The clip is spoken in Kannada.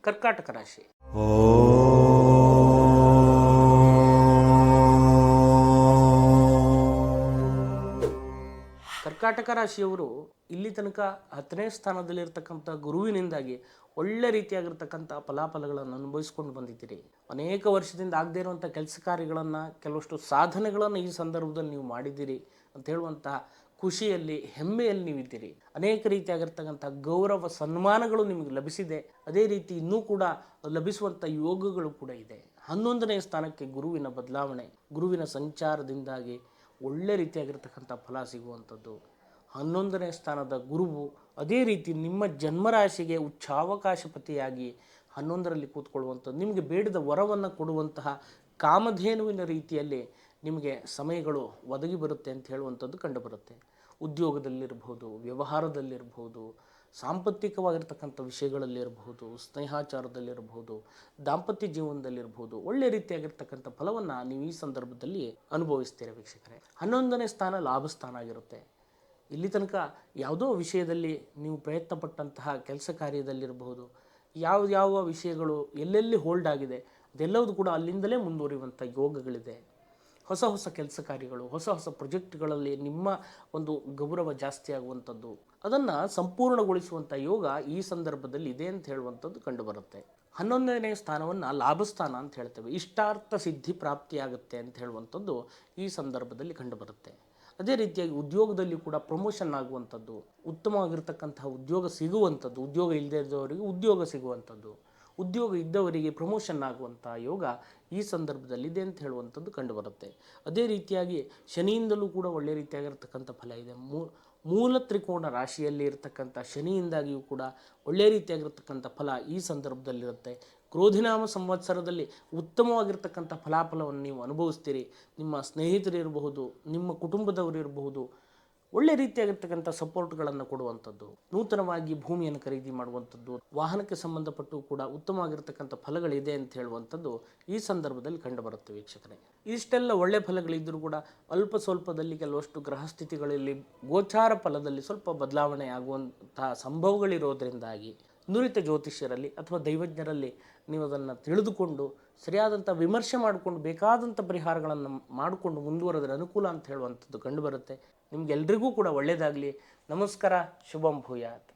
ಕರ್ಕಾಟಕ ರಾಶಿ. ಕರ್ಕಾಟಕ ರಾಶಿಯವರು ಇಲ್ಲಿ ತನಕ 10ನೇ ಸ್ಥಾನದಲ್ಲಿರ್ತಕ್ಕಂಥ ಗುರುವಿನಿಂದಾಗಿ ಒಳ್ಳೆ ರೀತಿಯಾಗಿರ್ತಕ್ಕಂಥ ಫಲಾಫಲಗಳನ್ನು ಅನುಭವಿಸ್ಕೊಂಡು ಬಂದಿದ್ದೀರಿ. ಅನೇಕ ವರ್ಷದಿಂದ ಆಗದೇ ಇರುವಂಥ ಕೆಲಸ ಕಾರ್ಯಗಳನ್ನು, ಕೆಲವಷ್ಟು ಸಾಧನೆಗಳನ್ನು ಈ ಸಂದರ್ಭದಲ್ಲಿ ನೀವು ಮಾಡಿದ್ದೀರಿ ಅಂತ ಹೇಳುವಂಥ ಖುಷಿಯಲ್ಲಿ, ಹೆಮ್ಮೆಯಲ್ಲಿ ನೀವಿದ್ದೀರಿ. ಅನೇಕ ರೀತಿಯಾಗಿರ್ತಕ್ಕಂಥ ಗೌರವ ಸನ್ಮಾನಗಳು ನಿಮಗೆ ಲಭಿಸಿದೆ. ಅದೇ ರೀತಿ ಇನ್ನೂ ಕೂಡ ಲಭಿಸುವಂಥ ಯೋಗಗಳು ಕೂಡ ಇದೆ. 11ನೇ ಸ್ಥಾನಕ್ಕೆ ಗುರುವಿನ ಬದಲಾವಣೆ, ಗುರುವಿನ ಸಂಚಾರದಿಂದಾಗಿ ಒಳ್ಳೆ ರೀತಿಯಾಗಿರ್ತಕ್ಕಂಥ ಫಲ ಸಿಗುವಂಥದ್ದು. 11ನೇ ಸ್ಥಾನದ ಗುರುವು ಅದೇ ರೀತಿ ನಿಮ್ಮ ಜನ್ಮರಾಶಿಗೆ ಉಚ್ಚಾವಕಾಶಪತಿಯಾಗಿ 11ರಲ್ಲಿ ಕೂತ್ಕೊಳ್ಳುವಂಥದ್ದು, ನಿಮಗೆ ಬೇಡದ ವರವನ್ನು ಕೊಡುವಂತಹ ಕಾಮಧೇನುವಿನ ರೀತಿಯಲ್ಲಿ ನಿಮಗೆ ಸಮಯಗಳು ಒದಗಿ ಬರುತ್ತೆ ಅಂತ ಹೇಳುವಂಥದ್ದು ಕಂಡುಬರುತ್ತೆ. ಉದ್ಯೋಗದಲ್ಲಿರ್ಬೋದು, ವ್ಯವಹಾರದಲ್ಲಿರ್ಬೋದು, ಸಾಂಪತ್ತಿಕವಾಗಿರ್ತಕ್ಕಂಥ ವಿಷಯಗಳಲ್ಲಿರಬಹುದು, ಸ್ನೇಹಾಚಾರದಲ್ಲಿರಬಹುದು, ದಾಂಪತ್ಯ ಜೀವನದಲ್ಲಿರ್ಬೋದು, ಒಳ್ಳೆ ರೀತಿಯಾಗಿರ್ತಕ್ಕಂಥ ಫಲವನ್ನು ನೀವು ಈ ಸಂದರ್ಭದಲ್ಲಿ ಅನುಭವಿಸ್ತೀರ ವೀಕ್ಷಕರೇ. 11ನೇ ಸ್ಥಾನ ಲಾಭಸ್ಥಾನ ಆಗಿರುತ್ತೆ. ಇಲ್ಲಿ ತನಕ ಯಾವುದೋ ವಿಷಯದಲ್ಲಿ ನೀವು ಪ್ರಯತ್ನ ಪಟ್ಟಂತಹ ಕೆಲಸ ಕಾರ್ಯದಲ್ಲಿರಬಹುದು, ಯಾವ ವಿಷಯಗಳು ಎಲ್ಲೆಲ್ಲಿ ಹೋಲ್ಡ್ ಆಗಿದೆ ಅದೆಲ್ಲವೂ ಕೂಡ ಅಲ್ಲಿಂದಲೇ ಮುಂದುವರಿಯುವಂಥ ಯೋಗಗಳಿದೆ. ಹೊಸ ಹೊಸ ಕೆಲಸ ಕಾರ್ಯಗಳು, ಹೊಸ ಹೊಸ ಪ್ರಾಜೆಕ್ಟ್ಗಳಲ್ಲಿ ನಿಮ್ಮ ಒಂದು ಗೌರವ ಜಾಸ್ತಿ ಆಗುವಂಥದ್ದು, ಅದನ್ನು ಸಂಪೂರ್ಣಗೊಳಿಸುವಂಥ ಯೋಗ ಈ ಸಂದರ್ಭದಲ್ಲಿ ಇದೆ ಅಂತ ಹೇಳುವಂಥದ್ದು ಕಂಡುಬರುತ್ತೆ. 11ನೇ ಸ್ಥಾನವನ್ನು ಲಾಭಸ್ಥಾನ ಅಂತ ಹೇಳ್ತೇವೆ. ಇಷ್ಟಾರ್ಥ ಸಿದ್ಧಿ ಪ್ರಾಪ್ತಿಯಾಗುತ್ತೆ ಅಂತ ಹೇಳುವಂಥದ್ದು ಈ ಸಂದರ್ಭದಲ್ಲಿ ಕಂಡುಬರುತ್ತೆ. ಅದೇ ರೀತಿಯಾಗಿ ಉದ್ಯೋಗದಲ್ಲಿ ಕೂಡ ಪ್ರಮೋಷನ್ ಆಗುವಂಥದ್ದು, ಉತ್ತಮವಾಗಿರ್ತಕ್ಕಂತಹ ಉದ್ಯೋಗ ಸಿಗುವಂಥದ್ದು, ಉದ್ಯೋಗ ಇಲ್ಲದೇ ಇದ್ದವರಿಗೆ ಉದ್ಯೋಗ ಸಿಗುವಂಥದ್ದು, ಉದ್ಯೋಗ ಇದ್ದವರಿಗೆ ಪ್ರಮೋಷನ್ ಆಗುವಂಥ ಯೋಗ ಈ ಸಂದರ್ಭದಲ್ಲಿದೆ ಅಂತ ಹೇಳುವಂಥದ್ದು ಕಂಡುಬರುತ್ತೆ. ಅದೇ ರೀತಿಯಾಗಿ ಶನಿಯಿಂದಲೂ ಕೂಡ ಒಳ್ಳೆ ರೀತಿಯಾಗಿರ್ತಕ್ಕಂಥ ಫಲ ಇದೆ. ಮೂಲ ತ್ರಿಕೋಣ ರಾಶಿಯಲ್ಲಿ ಇರತಕ್ಕಂಥ ಶನಿಯಿಂದಾಗಿಯೂ ಕೂಡ ಒಳ್ಳೆ ರೀತಿಯಾಗಿರ್ತಕ್ಕಂಥ ಫಲ ಈ ಸಂದರ್ಭದಲ್ಲಿರುತ್ತೆ. ಕ್ರೋಧಿನಾಮ ಸಂವತ್ಸರದಲ್ಲಿ ಉತ್ತಮವಾಗಿರ್ತಕ್ಕಂಥ ಫಲಾಫಲವನ್ನು ನೀವು ಅನುಭವಿಸ್ತೀರಿ. ನಿಮ್ಮ ಸ್ನೇಹಿತರಿರಬಹುದು, ನಿಮ್ಮ ಕುಟುಂಬದವರು ಇರಬಹುದು, ಒಳ್ಳೆ ರೀತಿಯಾಗಿರ್ತಕ್ಕಂಥ ಸಪೋರ್ಟ್ಗಳನ್ನು ಕೊಡುವಂಥದ್ದು, ನೂತನವಾಗಿ ಭೂಮಿಯನ್ನು ಖರೀದಿ ಮಾಡುವಂಥದ್ದು, ವಾಹನಕ್ಕೆ ಸಂಬಂಧಪಟ್ಟು ಕೂಡ ಉತ್ತಮವಾಗಿರ್ತಕ್ಕಂಥ ಫಲಗಳಿದೆ ಅಂತ ಹೇಳುವಂಥದ್ದು ಈ ಸಂದರ್ಭದಲ್ಲಿ ಕಂಡುಬರುತ್ತೆ ವೀಕ್ಷಕರೇ. ಇಷ್ಟೆಲ್ಲ ಒಳ್ಳೆ ಫಲಗಳಿದ್ದರೂ ಕೂಡ ಅಲ್ಪ ಸ್ವಲ್ಪದಲ್ಲಿ ಕೆಲವಷ್ಟು ಗ್ರಹಸ್ಥಿತಿಗಳಲ್ಲಿ ಗೋಚಾರ ಫಲದಲ್ಲಿ ಸ್ವಲ್ಪ ಬದಲಾವಣೆ ಆಗುವಂತಹ ಸಂಭವಗಳಿರೋದರಿಂದಾಗಿ ನುರಿತ ಜ್ಯೋತಿಷ್ಯರಲ್ಲಿ ಅಥವಾ ದೈವಜ್ಞರಲ್ಲಿ ನೀವು ಅದನ್ನು ತಿಳಿದುಕೊಂಡು ಸರಿಯಾದಂಥ ವಿಮರ್ಶೆ ಮಾಡಿಕೊಂಡು ಬೇಕಾದಂಥ ಪರಿಹಾರಗಳನ್ನು ಮಾಡಿಕೊಂಡು ಮುಂದುವರೆದ್ರೆ ಅನುಕೂಲ ಅಂತ ಹೇಳುವಂಥದ್ದು ಕಂಡುಬರುತ್ತೆ. ನಿಮಗೆಲ್ರಿಗೂ ಕೂಡ ಒಳ್ಳೆಯದಾಗಲಿ. ನಮಸ್ಕಾರ. ಶುಭಂ ಭೂಯಾತ್.